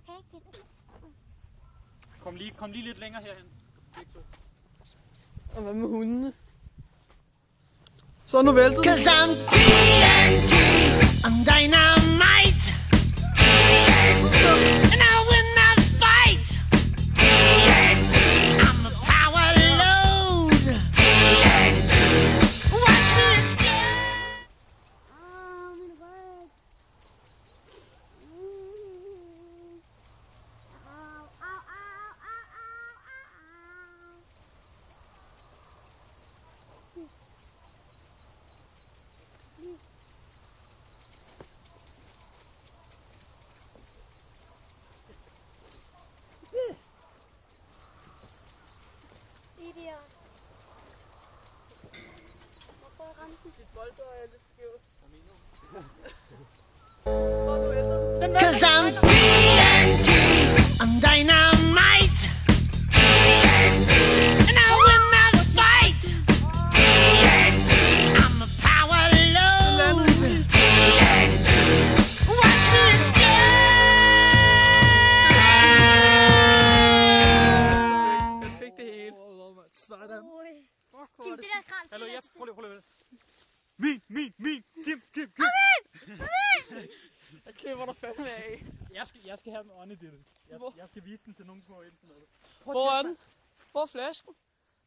kan ikke det. Kom lige lidt længere herhen. Og hvad med hundene? Så er nu væltet. 'Cause I'm TNT, I'm dynamite. TNT, and I will not fight. TNT, I'm a power load. TNT, watch me explode. Min ryg. Au, au, au, au, au, au. Idiot. Hvorfor er ramsen? Dit boldøje er lidt skævt. Så er nu væltet. 'Cause I'm TNT, I'm dynamite. TNT, and I will not fight. TNT, I'm a power load. TNT, watch me explode. Den fik det hele. Sådan. Fuck, hvor Kim, er det det der krans. Hallo, jeg skal prøve lige. Min. Kim. Jeg klipper dig fandme af. Jeg skal have den ånde, det. Jeg skal vise den til nogen på internettet. Hvor er den? Hvor er flasken?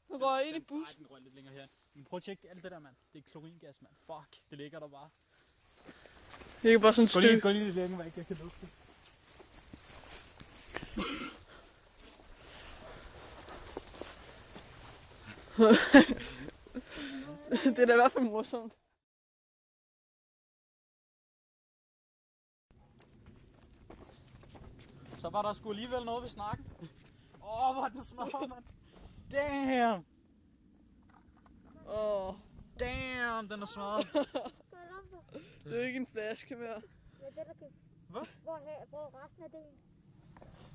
Nu går jeg ind i bus. Nej, den rører lidt længere her. Men prøv at tjekke alt det der, mand. Det er kloringas, mand. Fuck, det ligger der bare. Det er bare sådan et stykke. Gå lige lidt længere væk, jeg kan lugte det. Det er da i hvert fald morsomt. Så var der sgu alligevel noget ved snakken. Hvor er den smadret, mand. Damn. Damn, den er smadret. Det er jo ikke en flaske mere. Det er det, der kan... Hvad? Hvor resten af det?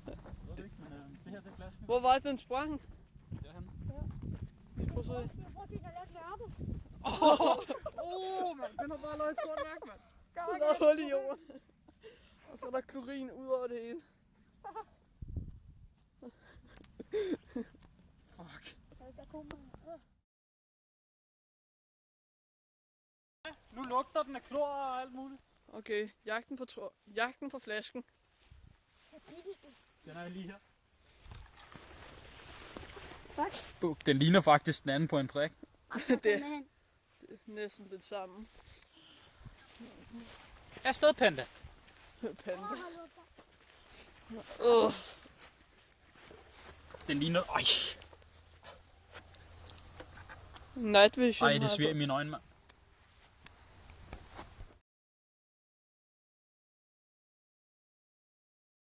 Jeg ved det ikke, men det her det er flasken. Hvor var det, den sprang? Derhen. Prøv at se. Jeg bruger det, der laver mørke. Mand, den har bare lavet et stort mærke, mand. Så er der hul i jorden. Og så er der klorin ud over det hele. Fuck. Der kommer... Nu lugter den af klor og alt muligt. Okay, jagten på flasken. Den er lige her. Fuck. Den ligner faktisk den anden på en prik. Det er næsten det samme. Afsted, Panda. Panda. Den ligner... Night vision. Ej, det sviger i mine øjne, mand.